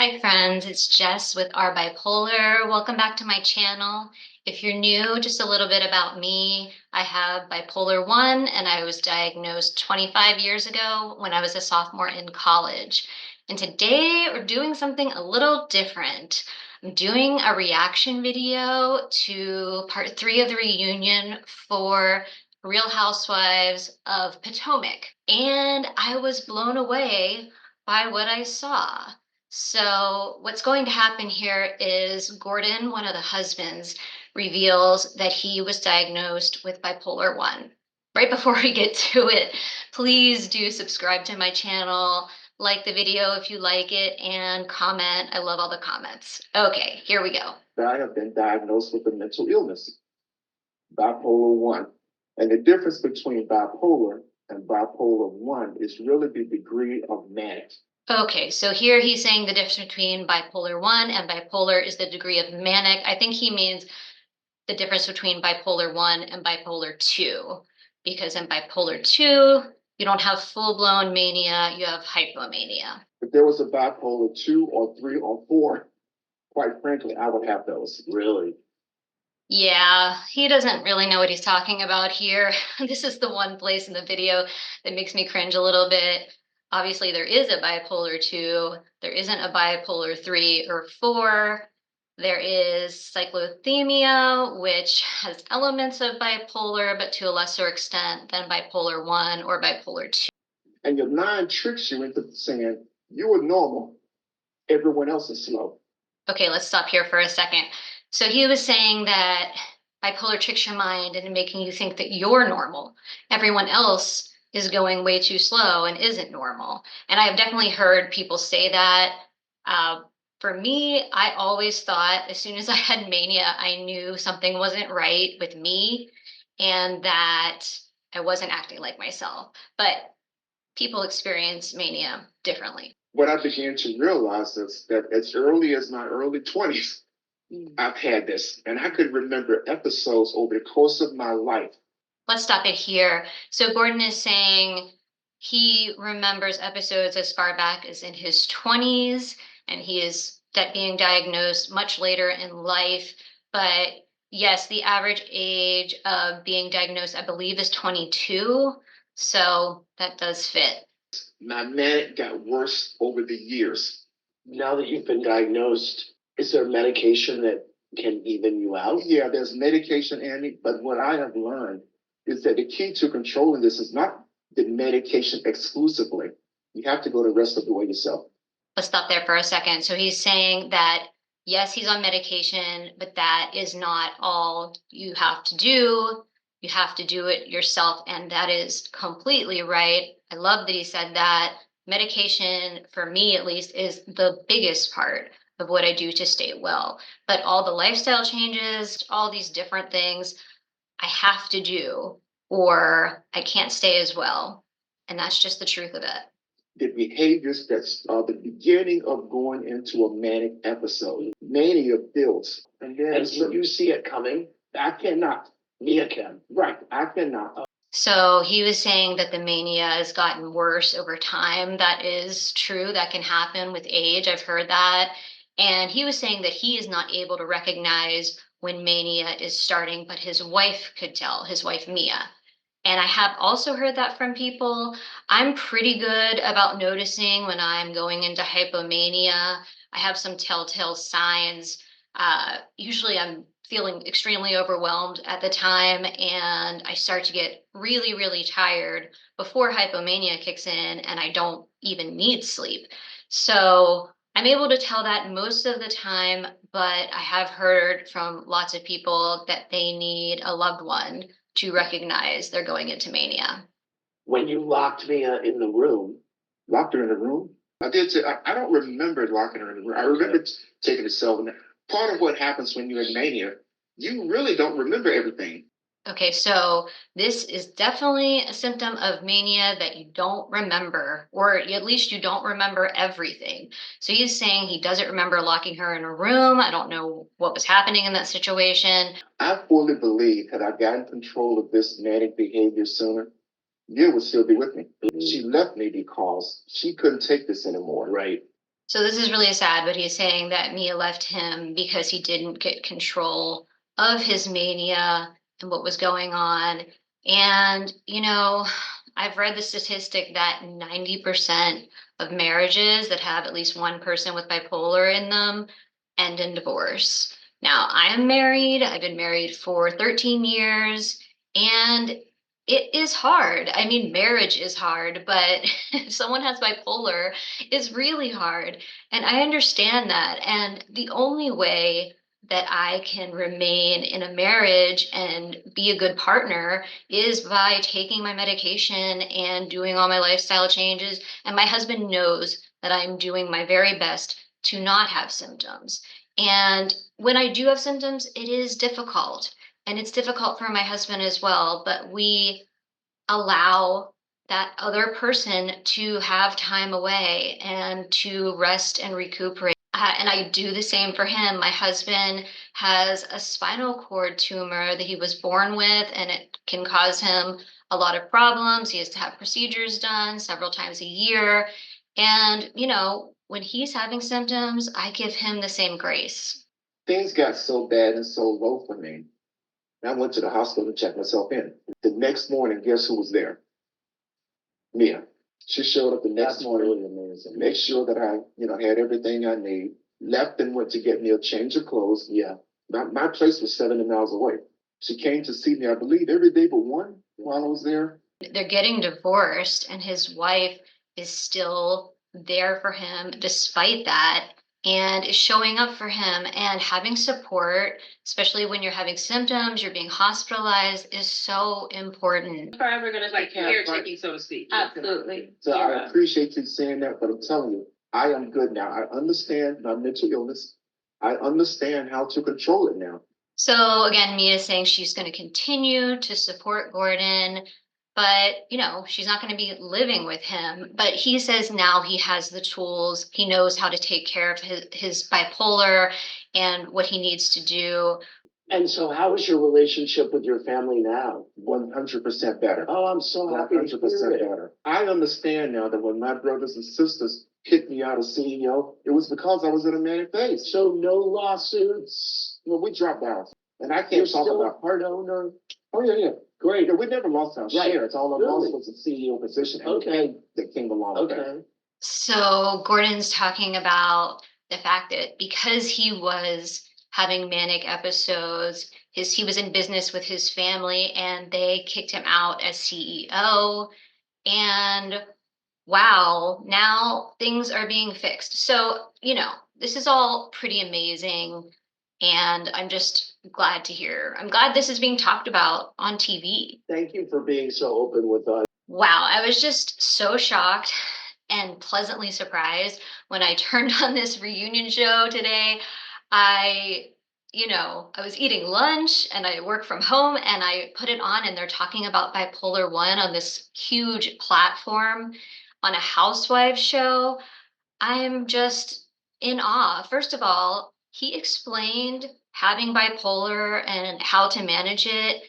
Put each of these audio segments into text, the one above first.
Hi friends, it's Jess with Our Bipolar. Welcome back to my channel. If you're new, just a little bit about me. I have bipolar 1 and I was diagnosed 25 years ago when I was a sophomore in college. And today we're doing something a little different. I'm doing a reaction video to part 3 of the reunion for Real Housewives of Potomac. And I was blown away by what I saw. So what's going to happen here is Gordon, one of the husbands, reveals that he was diagnosed with bipolar 1. Right before we get to it, please do subscribe to my channel, like the video if you like it, and comment. I love all the comments. Okay, here we go. I have been diagnosed with a mental illness, bipolar 1. And the difference between bipolar and bipolar 1 is really the degree of manic. Okay, so here he's saying the difference between bipolar 1 and bipolar is the degree of manic. I think he means the difference between bipolar 1 and bipolar 2, because in bipolar 2, you don't have full-blown mania, you have hypomania. If there was a bipolar 2 or 3 or 4, quite frankly, I would have those. Really? Yeah, he doesn't really know what he's talking about here. This is the one place in the video that makes me cringe a little bit. Obviously, there is a bipolar 2. There isn't a bipolar 3 or 4. There is cyclothymia, which has elements of bipolar, but to a lesser extent than bipolar 1 or bipolar 2. And your mind tricks you into saying you are normal, everyone else is slow. Okay, let's stop here for a second. So he was saying that bipolar tricks your mind into making you think that you're normal. Everyone else is going way too slow and isn't normal. And I've definitely heard people say that. For me, I always thought as soon as I had mania, I knew something wasn't right with me and that I wasn't acting like myself. But people experience mania differently. What I began to realize is that as early as my early 20s, I've had this, and I could remember episodes over the course of my life. Let's stop it here. So Gordon is saying he remembers episodes as far back as in his 20s, and he is being diagnosed much later in life. But yes, the average age of being diagnosed, I believe, is 22. So that does fit. My manic got worse over the years. Now that you've been diagnosed, is there medication that can even you out? Yeah, there's medication, Andy, but what I have learned is that the key to controlling this is not the medication exclusively. You have to go the rest of the way yourself. Let's stop there for a second. So he's saying that, yes, he's on medication, but that is not all you have to do. You have to do it yourself, and that is completely right. I love that he said that. Medication, for me at least, is the biggest part of what I do to stay well. But all the lifestyle changes, all these different things, I have to do, or I can't stay as well. And that's just the truth of it. The behaviors that are the beginning of going into a manic episode. Mania builds. And you see it coming. I cannot. Mia can. Right, I cannot. So he was saying that the mania has gotten worse over time. That is true. That can happen with age. I've heard that. And he was saying that he is not able to recognize when mania is starting, but his wife could tell, his wife Mia. And I have also heard that from people. I'm pretty good about noticing when I'm going into hypomania. I have some telltale signs. Usually I'm feeling extremely overwhelmed at the time, and I start to get really, really tired before hypomania kicks in, and I don't even need sleep. So I'm able to tell that most of the time, but I have heard from lots of people that they need a loved one to recognize they're going into mania. When you locked Mia in the room. Locked her in the room? I did say, I don't remember locking her in the room. I remember taking a cell. Part of what happens when you're in mania, you really don't remember everything. Okay, so this is definitely a symptom of mania that you don't remember, or at least you don't remember everything. So he's saying he doesn't remember locking her in a room. I don't know what was happening in that situation. I fully believe had I gotten control of this manic behavior sooner, Mia would still be with me. She left me because she couldn't take this anymore. Right. So this is really sad, but he's saying that Mia left him because he didn't get control of his mania and what was going on. And, I've read the statistic that 90% of marriages that have at least one person with bipolar in them end in divorce. Now, I am married. I've been married for 13 years, and it is hard. I mean, marriage is hard, but if someone has bipolar, it's really hard. And I understand that. And the only way that I can remain in a marriage and be a good partner is by taking my medication and doing all my lifestyle changes. And my husband knows that I'm doing my very best to not have symptoms. And when I do have symptoms, it is difficult. And it's difficult for my husband as well. But we allow that other person to have time away and to rest and recuperate. And I do the same for him. My husband has a spinal cord tumor that he was born with, and it can cause him a lot of problems. He has to have procedures done several times a year. And, when he's having symptoms, I give him the same grace. Things got so bad and so low for me. I went to the hospital to check myself in. The next morning, guess who was there? Mia. She showed up the next morning, really amazing. make sure that I, had everything I need. Left and went to get me a change of clothes. Yeah. My place was 70 miles away. She came to see me, I believe, every day but one while I was there. They're getting divorced, and his wife is still there for him despite that, and is showing up for him and having support, especially when you're having symptoms, you're being hospitalized, is so important. Forever gonna Like take care of caretaking, so to speak. Absolutely. So You're I right. appreciate you saying that, but I'm telling you, I am good now. I understand my mental illness. I understand how to control it now. So again, Mia is saying she's going to continue to support Gordon, but she's not going to be living with him. But he says now he has the tools. He knows how to take care of his bipolar and what he needs to do. And so how is your relationship with your family now? 100% better. Oh, I'm so happy to 100% hear it. better. I understand now that when my brothers and sisters kicked me out of CEO, it was because I was in a manic phase. So no lawsuits. Well, we dropped out. And I You're can't talk still about a part owner. Oh, yeah. Great. Yeah, we never lost our Right. shares. All I Really? lost was the CEO position. And Okay. that came along with that. Okay. So Gordon's talking about the fact that because he was having manic episodes, he was in business with his family and they kicked him out as CEO. And wow, now things are being fixed. So, this is all pretty amazing. And I'm just glad to hear. I'm glad this is being talked about on TV. Thank you for being so open with us. Wow, I was just so shocked and pleasantly surprised when I turned on this reunion show today. I, I was eating lunch and I work from home and I put it on and they're talking about bipolar 1 on this huge platform on a housewives show. I'm just in awe. First of all, he explained having bipolar and how to manage it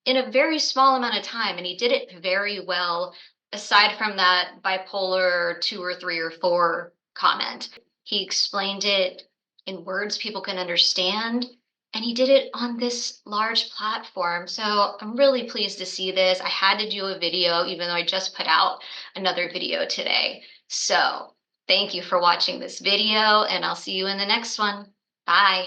in a very small amount of time, and he did it very well, aside from that bipolar 2 or 3 or 4 comment. He explained it in words people can understand, and he did it on this large platform. So I'm really pleased to see this. I had to do a video, even though I just put out another video today. So thank you for watching this video, and I'll see you in the next one. Bye.